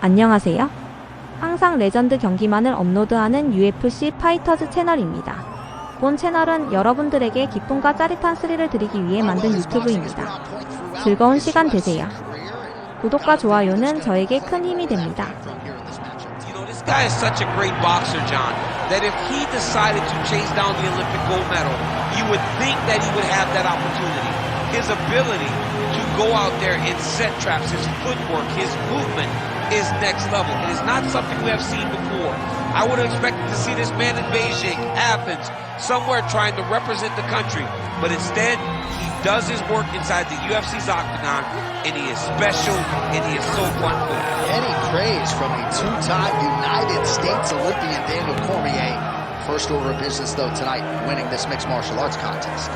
안녕하세요. 항상 레전드 경기만을 업로드하는 UFC 파이터즈 채널입니다. 본 채널은 여러분들에게 기쁨과 짜릿한 스릴을 드리기 위해 만든 유튜브입니다. 즐거운 시간 되세요. 구독과 좋아요는 저에게 큰 힘이 됩니다. This guy is such a great boxer, John, that if he decided to chase down the Olympic gold medal, you would think that he would have that opportunity. His ability to go out there and set traps, his footwork, his movement is next level. It is not something we have seen before. I would have expected to see this man in Beijing, Athens, somewhere trying to represent the country, but instead, he does his work inside the UFC's octagon, and he is special, and he is so fun for him. Any praise from a two-time United States Olympian, Daniel Cormier. First order of business, though, tonight, winning this mixed martial arts contest.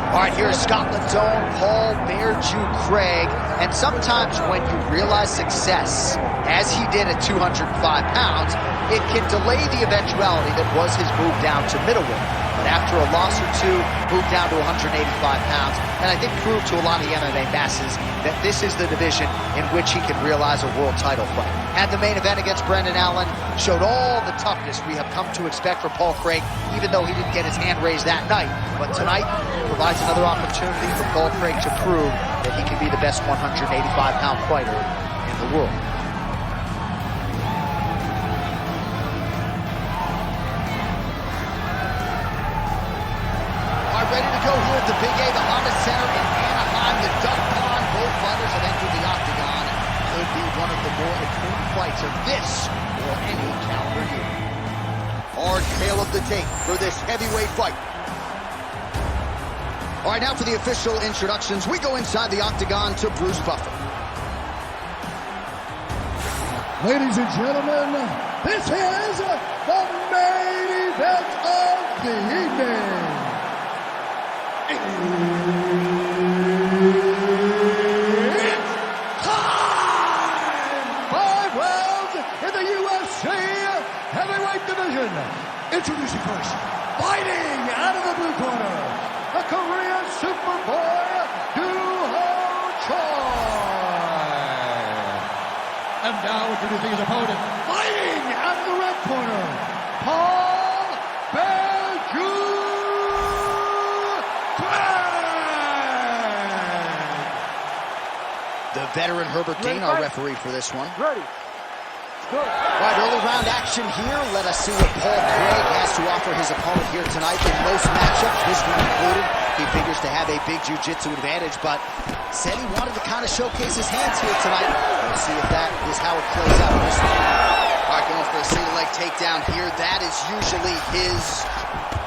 All right, here's Scotland's own Paul Bearju Craig. And sometimes when you realize success, as he did at 205 pounds, it can delay the eventuality that was his move down to middleweight. But after a loss or two, moved down to 185 pounds, and I think proved to a lot of the MMA masses that this is the division in which he can realize a world title fight. Had the main event against Brendan Allen, showed all the toughness we have come to expect from Paul Craig, even though he didn't get his hand raised that night. But tonight provides another opportunity for Paul Craig to prove that he can be the best 185-pound fighter in the world. Ready to go here at the Big A, the Honda Center in Anaheim, the Duck Pond. Both fighters have entered the octagon. Could be one of the more important fights of this or any calendar year. Hard tail of the tape for this heavyweight fight. All right, now for the official introductions. We go inside the octagon to Bruce Buffer. Ladies and gentlemen, this is the main event of the evening. It's time! 5 rounds in the UFC heavyweight division. Introducing first, fighting out of the blue corner, the Korean Superboy, Doo-Ho Choi. And now introducing his opponent, fighting out of the red corner, Paul Bearju. The veteran Herbert Dean, our referee for this one. Ready. Good. All right, early round action here. Let us see what Paul Craig has to offer his opponent here tonight. In most matchups, this one included, he figures to have a big jiu-jitsu advantage, but said he wanted to kind of showcase his hands here tonight. Let's see if that is how it plays out in this one. All right, going for a single leg takedown here. That is usually his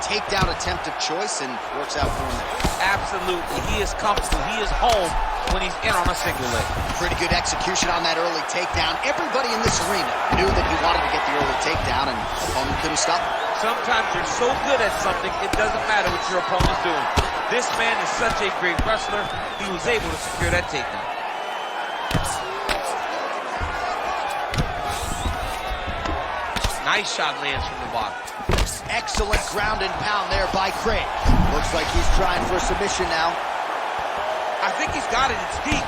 takedown attempt of choice, and works out for him. Absolutely. He is comfortable. He is home when he's in on a single leg. Pretty good execution on that early takedown. Everybody in this arena knew that he wanted to get the early takedown, and opponent couldn't stop him. Sometimes you're so good at something, it doesn't matter what your opponent's doing. This man is such a great wrestler, he was able to secure that takedown. Nice shot lands from the bottom. Excellent ground and pound there by Craig. Looks like he's trying for a submission now. I think he's got it. It's deep.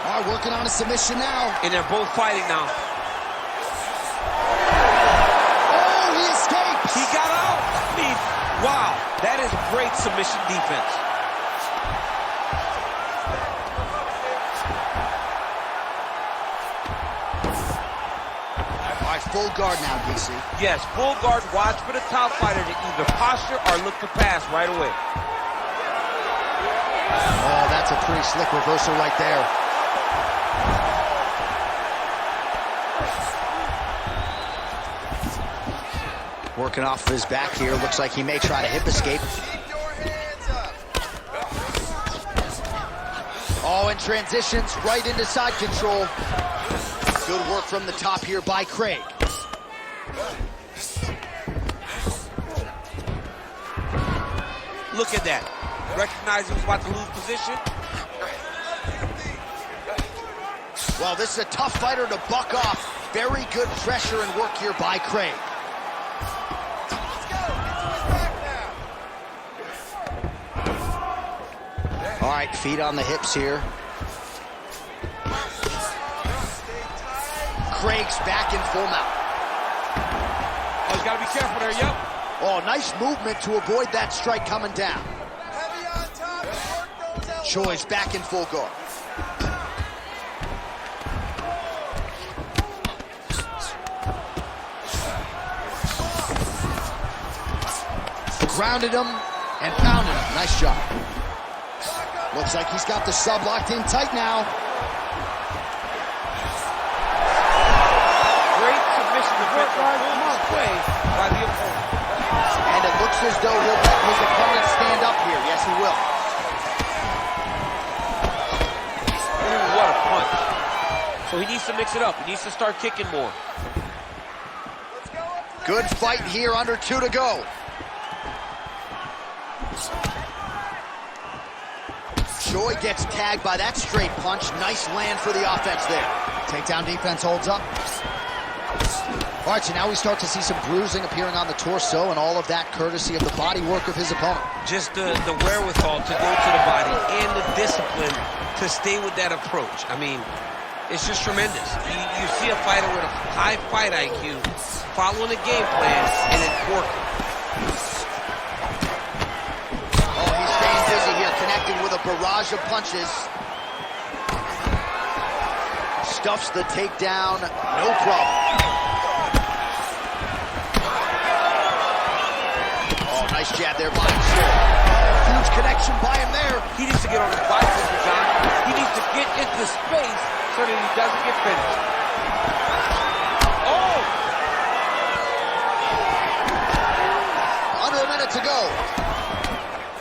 All right, working on a submission now. And they're both fighting now. Oh, he escapes. He got out. I mean, wow. That is great submission defense. All right, full guard now, DC. Yes, full guard. Watch for the top fighter to either posture or look to pass right away. Oh, that's a pretty slick reversal right there. Working off of his back here. Looks like he may try to hip escape. Oh, and transitions right into side control. Good work from the top here by Craig. Look at that. Recognize he was about to lose position. Well, this is a tough fighter to buck off. Very good pressure and work here by Craig. All right, feet on the hips here. Craig's back in full mount. Oh, he's got to be careful there, yep. Oh, nice movement to avoid that strike coming down. Choi's back in full guard. Grounded him and pounded him. Nice job. Looks like he's got the sub locked in tight now. Great submission defense on display by the opponent. And it looks as though he'll let his opponent stand up here. Yes, he will. Ooh, what a punch. So he needs to mix it up. He needs to start kicking more. Good fight here, under 2 to go. Choi gets tagged by that straight punch. Nice land for the offense there. Takedown defense holds up. All right, so now we start to see some bruising appearing on the torso, and all of that courtesy of the body work of his opponent. Just the wherewithal to go to the body and the discipline to stay with that approach. I mean, it's just tremendous. You see a fighter with a high fight IQ following a game plan and it's working. Oh, he's staying busy here, connecting with a barrage of punches. Stuffs the takedown, no problem. Oh, nice jab there by Choi. Huge connection by him there. He needs to get on his bicycle, John. He needs to get into space so that he doesn't get finished. Oh! Under a minute to go.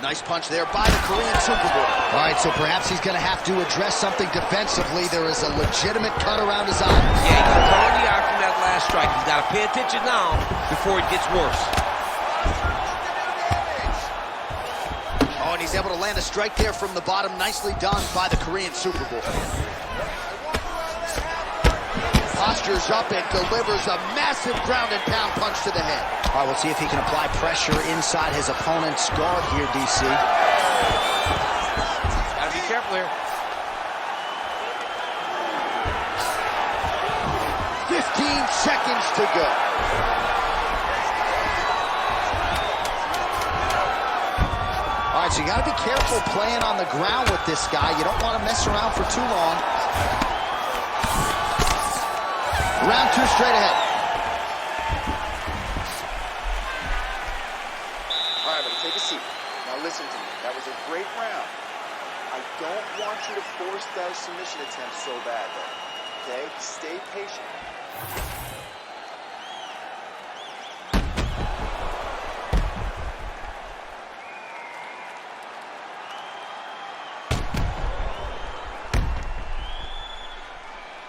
Nice punch there by the Korean Superboy. All right, so perhaps he's going to have to address something defensively. There is a legitimate cut around his eye. Yeah, he's throwing the eye from that last strike. He's got to pay attention now before it gets worse. Oh, and he's able to land a strike there from the bottom. Nicely done by the Korean Superboy. Postures up and delivers a massive ground and pound punch to the head. All right, we'll see if he can apply pressure inside his opponent's guard here, DC. Gotta be careful here. 15 seconds to go. All right, so you gotta be careful playing on the ground with this guy. You don't want to mess around for too long. Round 2 straight ahead. All right, everybody, take a seat. Now listen to me. That was a great round. I don't want you to force those submission attempts so bad, though. Okay? Stay patient.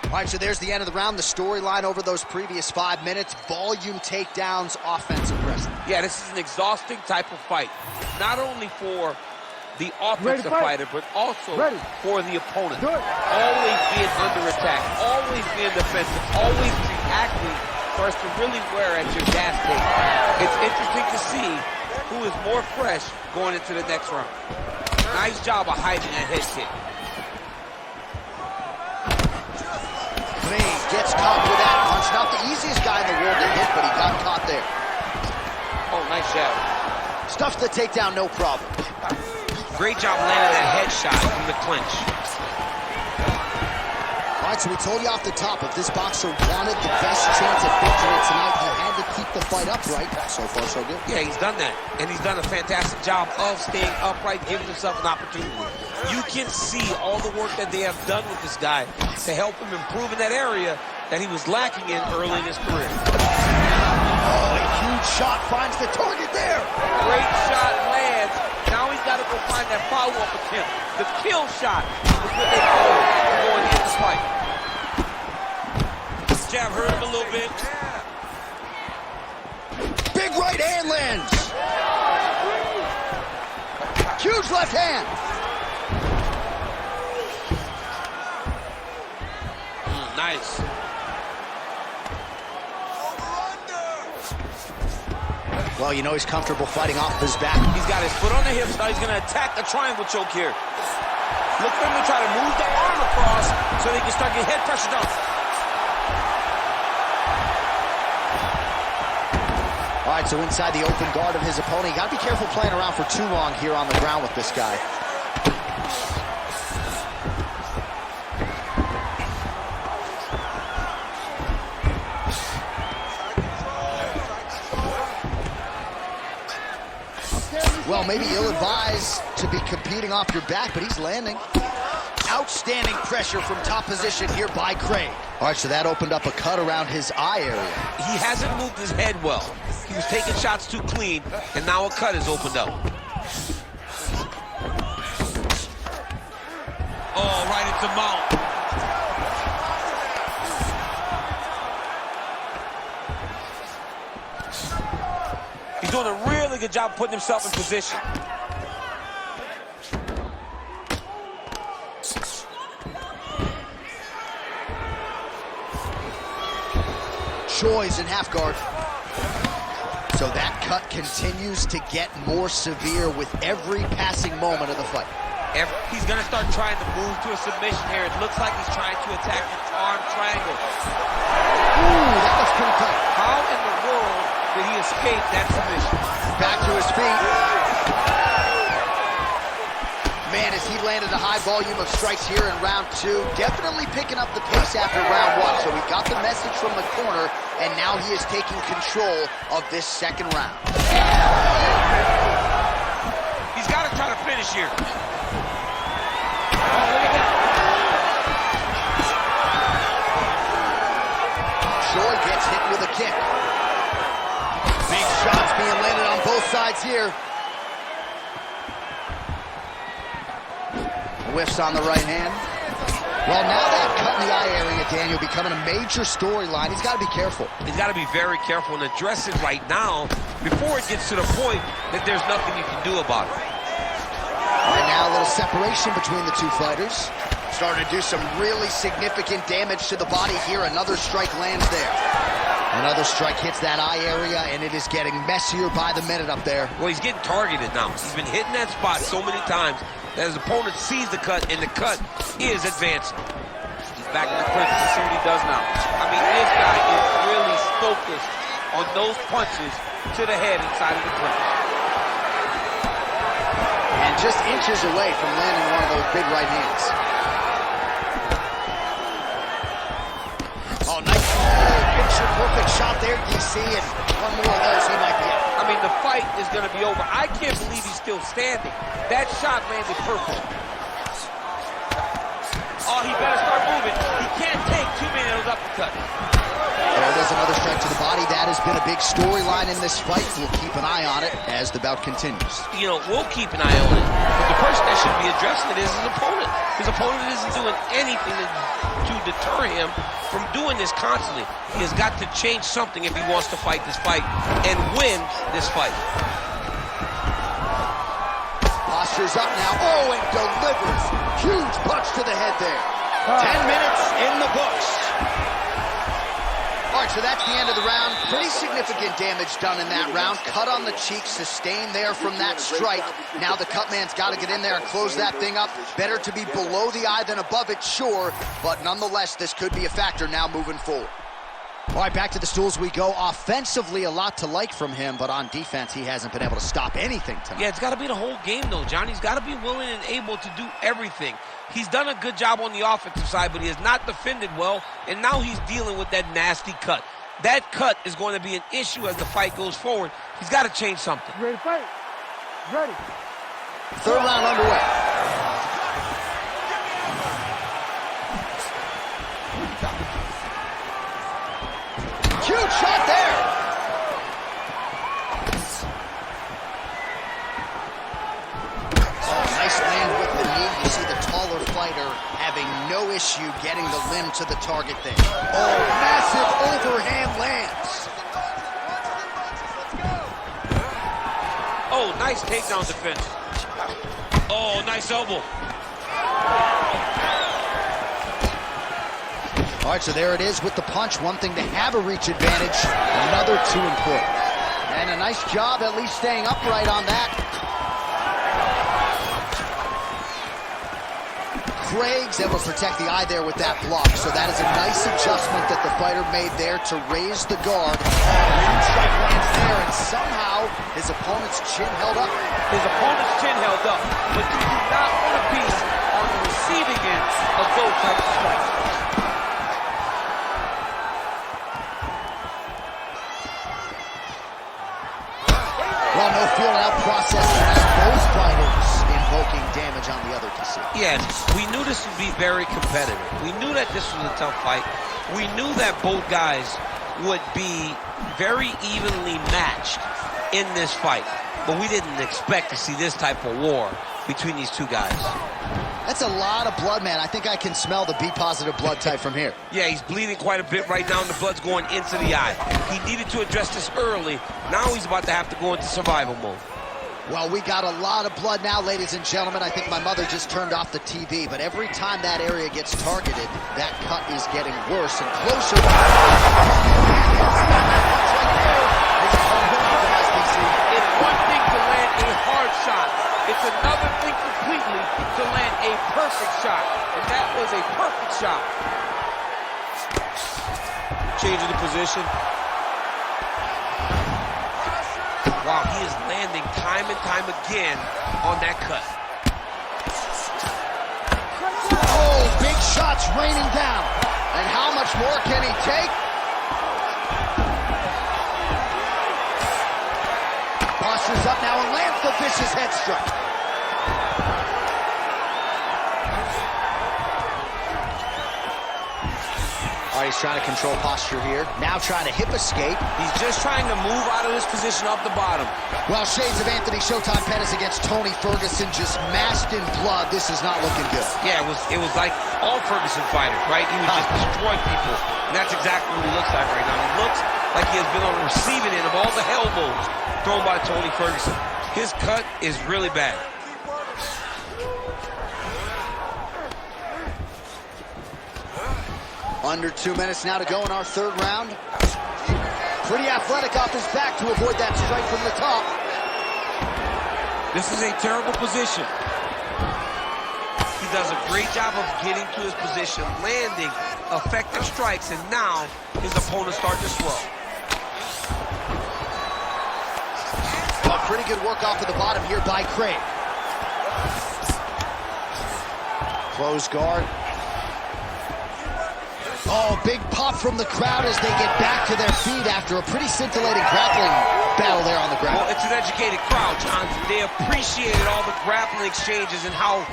All right, so there's the end of the round. The storyline over those previous 5 minutes. Volume takedowns, offensive wrestling. Yeah, this is an exhausting type of fight. Not only for the offensive fighter, but also for the opponent. Always being under attack, always being defensive, always the athlete starts to really wear at your gas tank. It's interesting to see who is more fresh going into the next round. Nice job of hiding that head kick. Craig gets caught with that punch. Not the easiest guy in the world to hit, but he got caught there. Oh, nice jab. Stuffs the takedown, no problem. Great job landing that headshot from the clinch. All right, so we told you off the top, if this boxer wanted the best chance at victory tonight, he had to keep the fight upright. So far, so good. Yeah, he's done that. And he's done a fantastic job of staying upright, giving himself an opportunity. You can see all the work that they have done with this guy to help him improve in that area that he was lacking in early in his career. Oh, a huge shot finds the target there. Great shot lands. Now he's got to go find that follow-up attempt. The kill shot is what they call it going into the fight. And lands. Huge left hand. Nice. Well, you know he's comfortable fighting off his back. He's got his foot on the hips. Now he's going to attack the triangle choke here. Look for him to try to move the arm across so they can start getting head pressure down. All right, so inside the open guard of his opponent. You got to be careful playing around for too long here on the ground with this guy. Well, maybe ill-advised to be competing off your back, but he's landing. Outstanding pressure from top position here by Craig. All right, so that opened up a cut around his eye area. He hasn't moved his head well. He was taking shots too clean, and now a cut has opened up. Oh, right into mount. He's doing a really good job putting himself in position. Choi's in half guard. So that cut continues to get more severe with every passing moment of the fight. He's going to start trying to move to a submission here. It looks like he's trying to attack the arm triangle. Ooh, that was pretty tight. How in the world did he escape that submission? Back to his feet. Man, as he landed a high volume of strikes here in round two, definitely picking up the pace after round one. So we got the message from the corner, and now he is taking control of this second round. He's got to try to finish here. Choi gets hit with a kick. Big shots being landed on both sides here. Whiffs on the right hand. Well, now that cut in the eye area, Daniel, becoming a major storyline. He's got to be careful. He's got to be very careful and address it right now before it gets to the point that there's nothing you can do about it. And now a little separation between the two fighters. Starting to do some really significant damage to the body here. Another strike lands there. Another strike hits that eye area, and it is getting messier by the minute up there. Well, he's getting targeted now. He's been hitting that spot so many times that his opponent sees the cut, and the cut is advancing. He's back in the clinch. Let's see what he does now. I mean, this guy is really focused on those punches to the head inside of the clinch. And just inches away from landing one of those big right hands. Oh, nice. Picture-perfect shot there, DC, and one more of those, he might be out. I mean, the fight is going to be over. I can't believe he's still standing. That shot landed perfect. Oh, he better start moving. He can't take too many of those uppercuts. There goes another strike to the body. That has been a big storyline in this fight. We'll keep an eye on it as the bout continues. You know, we'll keep an eye on it. But the person that should be addressing it is his opponent. His opponent isn't doing anything to deter him from doing this constantly. He has got to change something if he wants to fight this fight and win this fight. Posture's up now. Oh, and delivers. Huge punch to the head there. 10 minutes in the books. All right, so that's the end of the round. Pretty significant damage done in that round. Cut on the cheek, sustained there from that strike. Now the cut man's got to get in there and close that thing up. Better to be below the eye than above it, sure. But nonetheless, this could be a factor now moving forward. All right, back to the stools we go. Offensively, a lot to like from him, but on defense, he hasn't been able to stop anything tonight. Yeah, it's got to be the whole game, though, John. He's got to be willing and able to do everything. He's done a good job on the offensive side, but he has not defended well, and now he's dealing with that nasty cut. That cut is going to be an issue as the fight goes forward. He's got to change something. Ready to fight? Ready. Third round underway. Huge shot there. Oh, nice land with the knee. You see the taller fighter having no issue getting the limb to the target there. Oh, massive overhand lands. Nice takedown defense. Oh, nice elbow. All right, so there it is with the punch. One thing to have a reach advantage, another too important. And a nice job at least staying upright on that. Craig's able to protect the eye there with that block, so that is a nice adjustment that the fighter made there to raise the guard. Huge strike lands there, and somehow his opponent's chin held up. His opponent's chin held up, but you do not want to be on the receiving end of those types of strikes. Well, no feel-out process for both fighters, invoking damage on the other DC. Yes, we knew this would be very competitive. We knew that this was a tough fight. We knew that both guys would be very evenly matched in this fight. But we didn't expect to see this type of war between these two guys. That's a lot of blood, man. I think I can smell the B-positive blood type from here. Yeah, he's bleeding quite a bit right now, and the blood's going into the eye. He needed to address this early. Now he's about to have to go into survival mode. Well, we got a lot of blood now, ladies and gentlemen. I think my mother just turned off the TV, but every time that area gets targeted, that cut is getting worse and closer. It's one thing to land a hard shot. It's another thing completely to land a perfect shot. And that was a perfect shot. Changing the position. Wow, he is landing time and time again on that cut. Oh, big shots raining down. And how much more can he take? Postures up now and lands the vicious head strike. All right, he's trying to control posture here. Now trying to hip escape. He's just trying to move out of this position off the bottom. Well, shades of Anthony Showtime Pettis against Tony Ferguson, just masked in blood. This is not looking good. Yeah, it was like all Ferguson fighters, right? He would just destroy people. And that's exactly what he looks like right now. He looks like he has been on the receiving end of all the elbows thrown by Tony Ferguson. His cut is really bad. Under 2 minutes now to go in our third round. Pretty athletic off his back to avoid that strike from the top. This is a terrible position. He does a great job of getting to his position, landing effective strikes, and now his opponent starts to swell. Well, pretty good work off of the bottom here by Craig. Close guard. Oh, big pop from the crowd as they get back to their feet after a pretty scintillating grappling battle there on the ground. Well, it's an educated crowd, John. They appreciated all the grappling exchanges and how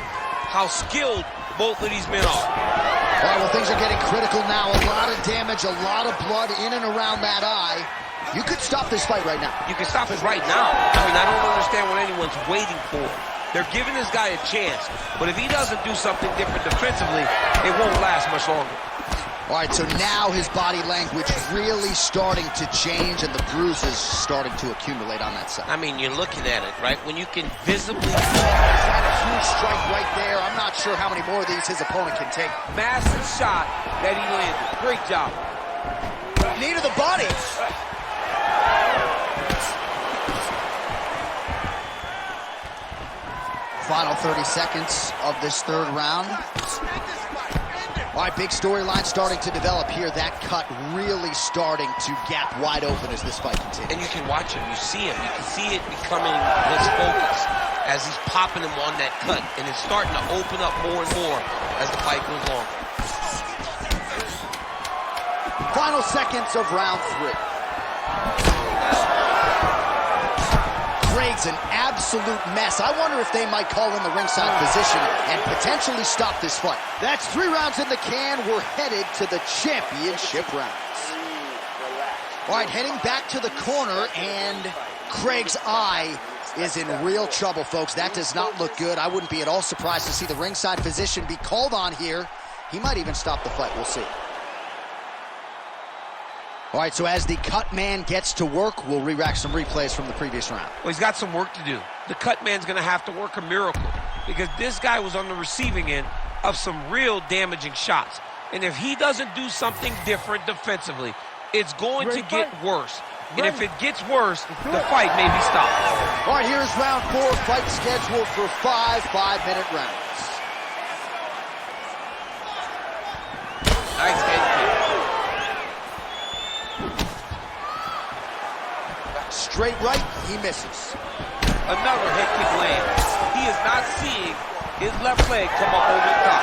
skilled both of these men are. All right, well, things are getting critical now. A lot of damage, a lot of blood in and around that eye. You could stop this fight right now. You can stop it right now. I mean, I don't understand what anyone's waiting for. They're giving this guy a chance, but if he doesn't do something different defensively, it won't last much longer. All right, so now his body language really starting to change and the bruises starting to accumulate on that side. I mean, you're looking at it, right? When you can visibly... That's a huge strike right there. I'm not sure how many more of these his opponent can take. Massive shot that he landed. Great job. Knee to the body. Final 30 seconds of this third round. All right, big storyline starting to develop here. That cut really starting to gap wide open as this fight continues. And you can watch him. You see him. You can see it becoming his focus as he's popping him on that cut. And it's starting to open up more and more as the fight goes on. Final seconds of round 3. Craig's an absolute mess. I wonder if they might call in the ringside physician and potentially stop this fight. That's 3 rounds in the can. We're headed to the championship rounds. All right, heading back to the corner, and Craig's eye is in real trouble, folks. That does not look good. I wouldn't be at all surprised to see the ringside physician be called on here. He might even stop the fight. We'll see. All right, so as the cut man gets to work, we'll re-rack some replays from the previous round. Well, he's got some work to do. The cut man's going to have to work a miracle because this guy was on the receiving end of some real damaging shots. And if he doesn't do something different defensively, it's going to get worse. And if it gets worse, the fight may be stopped. All right, here's round 4, fight scheduled for 5 5-minute rounds. Nice head kick. Straight right, he misses. Another head kick lands. He is not seeing his left leg come up over the top.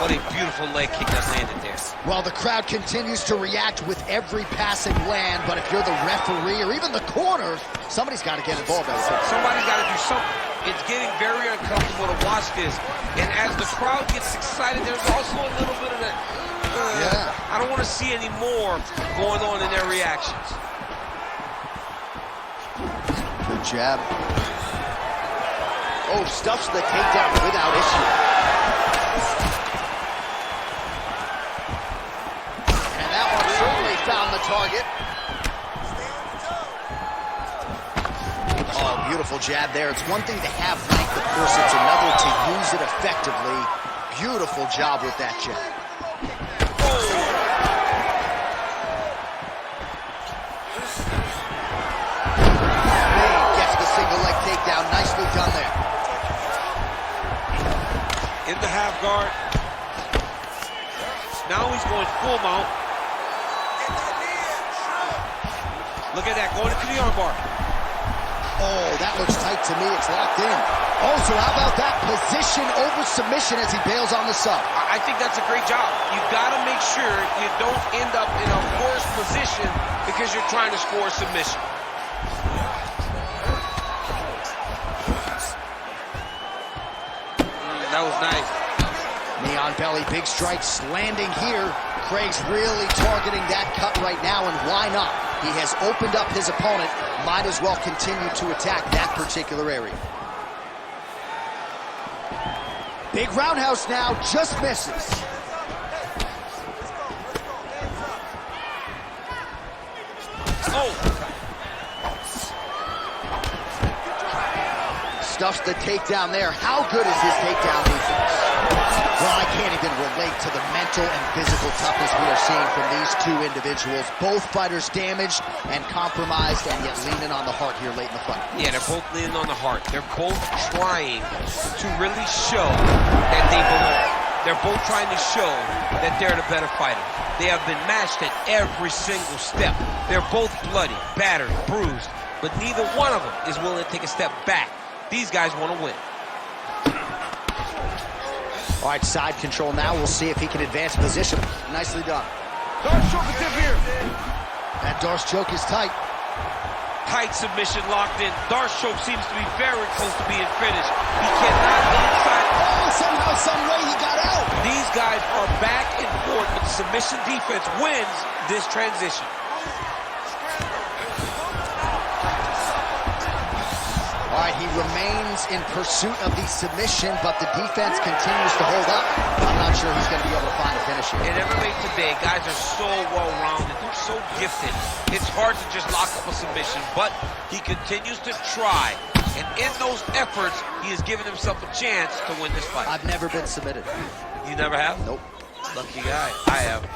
What a beautiful leg kick that landed there. Well, the crowd continues to react with every passing land, but if you're the referee or even the corner, somebody's got to get involved. Somebody's got to do something. It's getting very uncomfortable to watch this. And as the crowd gets excited, there's also a little bit of that, I don't want to see any more going on in their reactions. Good jab. Oh, stuffs the takedown without issue. Found the target. Oh, beautiful jab there. It's one thing to have length, of course, it's another to use it effectively. Beautiful job with that jab. Gets the single leg takedown. Nicely done there. In the half guard. Now he's going full mount. Look at that, going into the armbar. Oh, that looks tight to me. It's locked in. Also, how about that position over submission as he bails on the sub? I think that's a great job. You've got to make sure you don't end up in a worse position because you're trying to score a submission. That was nice. Knee on belly, big strikes landing here. Craig's really targeting that cut right now, and why not? He has opened up his opponent. Might as well continue to attack that particular area. Big roundhouse now, just misses. Oh! Stuffs the takedown there. How good is his takedown defense? Well, I can't even relate to the mental and physical toughness we are seeing from these two individuals. Both fighters damaged and compromised, and yet leaning on the heart here late in the fight. Yeah, they're both leaning on the heart. They're both trying to really show that they belong. They're both trying to show that they're the better fighter. They have been matched at every single step. They're both bloody, battered, bruised, but neither one of them is willing to take a step back. These guys want to win. All right, side control now. We'll see if he can advance position. Nicely done. Darce choke is here. That Darce choke is tight. Tight submission locked in. Darce choke seems to be very close to being finished. He cannot get inside. Oh, somehow, some way he got out. These guys are back and forth, but the submission defense wins this transition. All right, he remains in pursuit of the submission, but the defense continues to hold up. I'm not sure he's going to be able to find a finish here. In MMA today, guys are so well-rounded. They're so gifted. It's hard to just lock up a submission, but he continues to try. And in those efforts, he has given himself a chance to win this fight. I've never been submitted. You never have? Nope. Lucky guy. I have.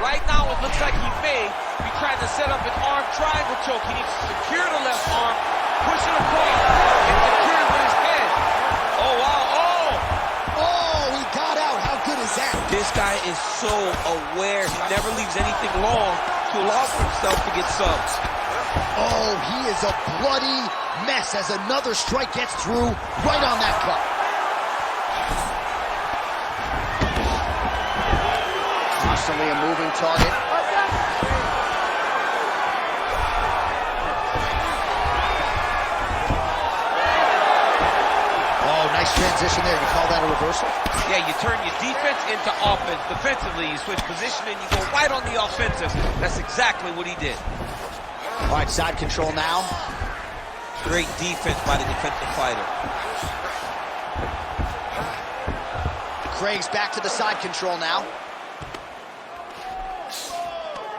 Right now, it looks like he may be trying to set up an arm triangle choke. He needs to secure the left arm, push it across, and secure it with his head. Oh, wow. Oh, he got out. How good is that? This guy is so aware. He never leaves anything long to allow for himself to get subs. Oh, he is a bloody mess as another strike gets through right on that cut. Constantly a moving target. Oh, nice transition there. You call that a reversal? Yeah, you turn your defense into offense. Defensively, you switch position and you go right on the offensive. That's exactly what he did. All right, side control now. Great defense by the defensive fighter. Craig's back to the side control now.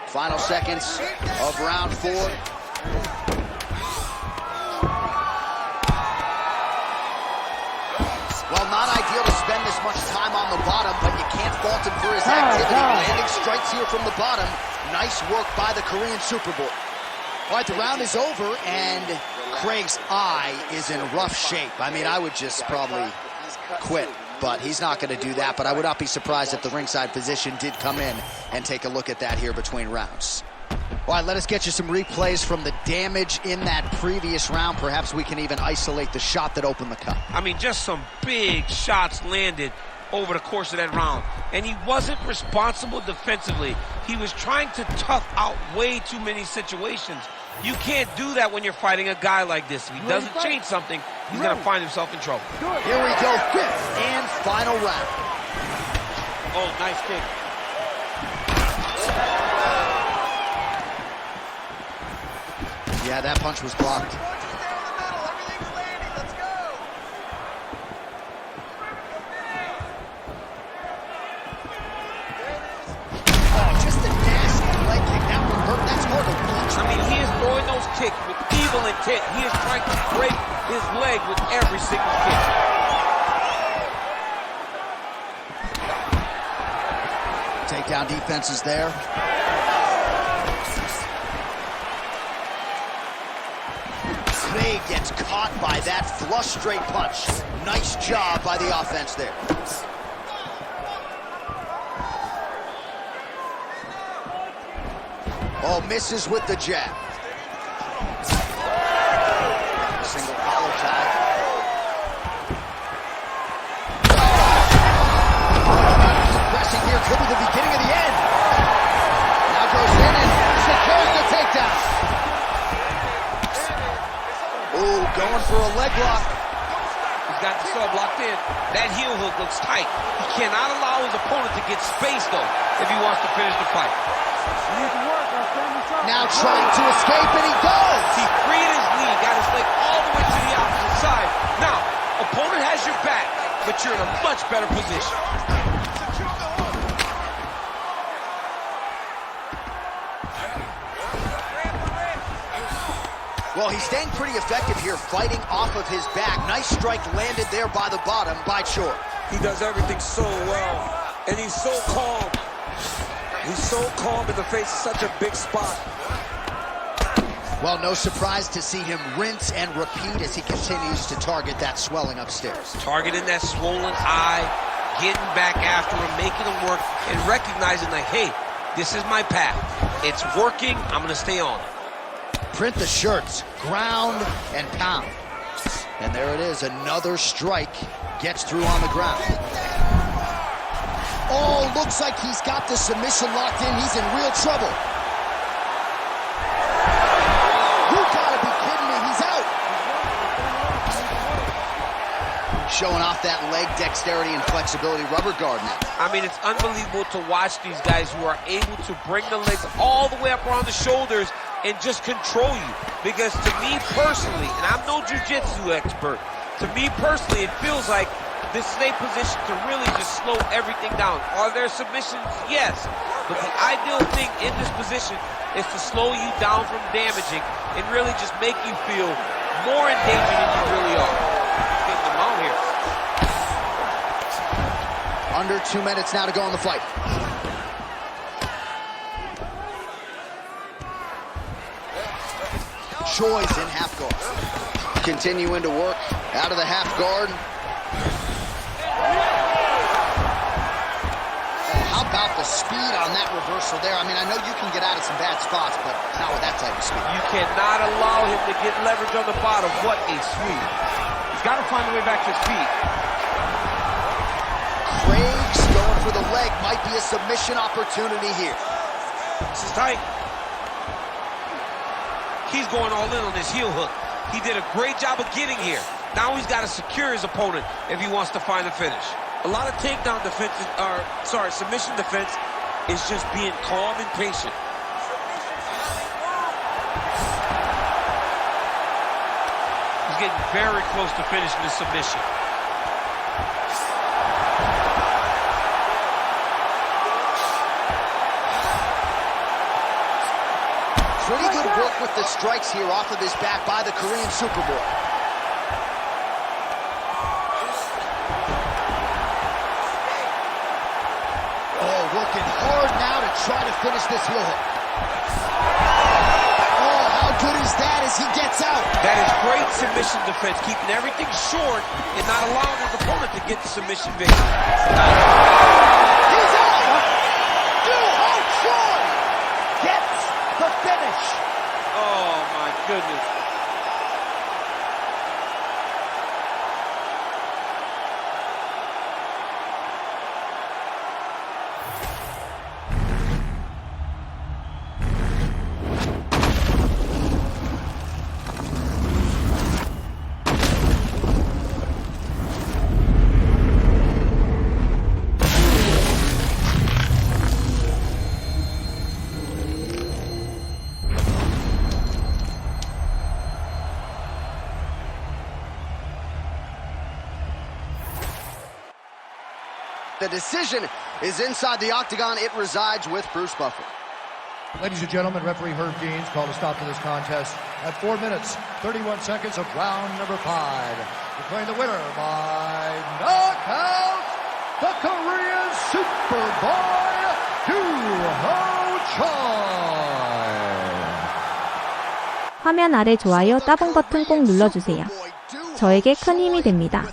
Final seconds of round 4. Well, not ideal to spend this much time on the bottom, but you can't fault him for his activity. Landing strikes here from the bottom. Nice work by the Korean Superboy. All right, the round is over, and Craig's eye is in rough shape. I mean, I would just probably quit, but he's not going to do that. But I would not be surprised if the ringside physician did come in and take a look at that here between rounds. All right, let us get you some replays from the damage in that previous round. Perhaps we can even isolate the shot that opened the cut. I mean, just some big shots landed over the course of that round. And he wasn't responsible defensively. He was trying to tough out way too many situations. You can't do that when you're fighting a guy like this. If he doesn't change something, he's going to find himself in trouble. Here we go, 5th and final round. Oh, nice kick. Yeah, that punch was blocked. Oh, just a nasty leg kick. That one hurt. That's hard to watch. I mean, he is throwing those kicks with evil intent. He is trying to break his leg with every single kick. Takedown defense is there. Craig gets caught by that flush straight punch. Nice job by the offense there. Oh, misses with the jab. Single collar tie. Pressing here could be the beginning of the end. Now goes in and secures the takedown. Ooh, going for a leg lock. He's got the sub locked in. That heel hook looks tight. He cannot allow his opponent to get space, though, if he wants to finish the fight. Now trying to escape, and he does! He freed his knee, got his leg all the way to the opposite side. Now, opponent has your back, but you're in a much better position. Well, he's staying pretty effective here, fighting off of his back. Nice strike landed there by the bottom by Choi. He does everything so well, and he's so calm. He's so calm in the face of such a big spot. Well, no surprise to see him rinse and repeat as he continues to target that swelling upstairs. Targeting that swollen eye, getting back after him, making him work, and recognizing like, hey, this is my path. It's working, I'm gonna stay on it. Print the shirts, ground and pound. And there it is, another strike gets through on the ground. Oh, looks like he's got the submission locked in. He's in real trouble. You gotta be kidding me, he's out. Showing off that leg dexterity and flexibility, rubber guard now. I mean, it's unbelievable to watch these guys who are able to bring the legs all the way up around the shoulders and just control you. Because to me personally, and I'm no jiu-jitsu expert, to me personally, it feels like this is a position to really just slow everything down. Are there submissions? Yes. But the ideal thing in this position is to slow you down from damaging and really just make you feel more in danger than you really are. Getting them out here. Under 2 minutes now to go in the fight. Choi's in half guard. Continuing to work out of the half guard. How about the speed on that reversal there? I mean, I know you can get out of some bad spots, but not with that type of speed. You cannot allow him to get leverage on the bottom. What a sweep. He's got to find a way back to his feet. Craig's going for the leg. Might be a submission opportunity here. This is tight. He's going all in on this heel hook. He did a great job of getting here. Now he's got to secure his opponent if he wants to find the finish. A lot of takedown defense, submission defense is just being calm and patient. He's getting very close to finishing the submission. work with the strikes here off of his back by the Korean Superboy. Oh, working hard now to try to finish this heel hook. Oh, how good is that as he gets out? That is great submission defense, keeping everything short and not allowing his opponent to get the submission victory. He's out! Choi gets the finish. Oh, my goodness. The decision is inside the octagon. It resides with Bruce Buffer. Ladies and gentlemen, referee Herb Deans called a stop to this contest at 4 minutes, 31 seconds of round number 5. Declaring the winner by knockout, the Korean Superboy, Choi. 화면 아래 좋아요 따봉 버튼 꼭 눌러주세요. 저에게 큰 힘이 됩니다.